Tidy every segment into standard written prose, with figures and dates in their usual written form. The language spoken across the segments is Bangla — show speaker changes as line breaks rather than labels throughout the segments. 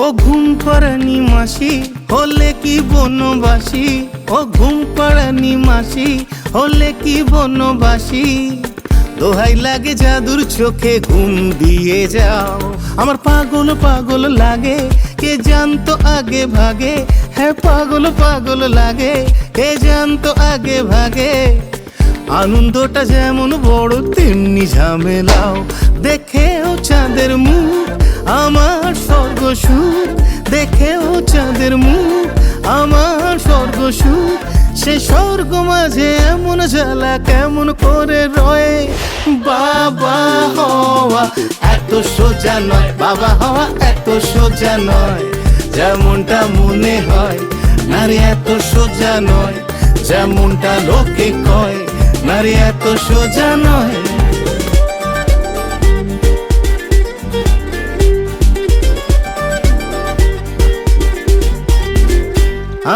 ও ঘুম পাড়ানি মাসি হলে কি বনবাসী, ও ঘুম পাড়ানি মাসি হলে কি বনবাসী। দোহাই লাগে জাদুর চোখে ঘুম দিয়ে যাও, আমার পাগল পাগল লাগে কে জানতো আগে ভাগে। হ্যাঁ পাগল পাগল লাগে কে জানতো আগে ভাগে। আনন্দটা যেমন বড় তেমনি ঝামেলাও, দেখেও চাঁদের মুখ আমার স্বর্গ সুখ। দেখেও চাঁদের মুখ আমার স্বর্গ সুখ। সে স্বর্গ মাঝে এমন জ্বালা কেমন করে রয়ে। বাবা হওয়া এত সোজা নয়, বাবা হওয়া এত সোজা নয় যেমনটা মনে হয়। নারী এত সোজা নয় যেমনটা লোকে কয়, নারী এত সোজা নয়।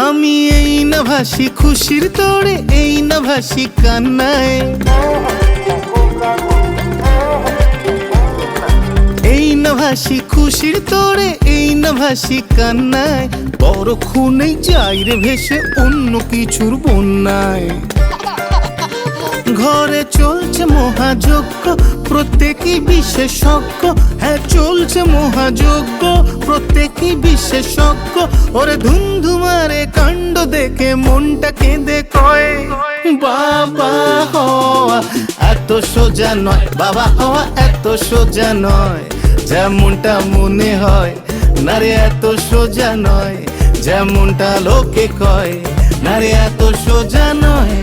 আমি এই না ভাসি খুশির তোড়ে, এই না ভাসি কান্নায়, এই না ভাসি খুশির তোড়ে, এই না ভাসি কান্নায়। বড় খুনেই যাই রে ভেসে অন্য কিছুর বন্যায়। ঘরে চলছে মহাযজ্ঞ প্রত্যেকেই বিশেষজ্ঞ। হ্যাঁ চলছে মহাযজ্ঞ প্রত্যেকেই বিশেষজ্ঞ। ওরে ধুমধুমারে কাণ্ড দেখে মনটা কেঁদে কয়। বাবা হওয়া এত সোজা নয়, বাবা হওয়া এত সোজা নয় যেমনটা মনে হয়। নারী এত সোজা নয় যেমনটা লোকে কয়, নারী এত সোজা নয়।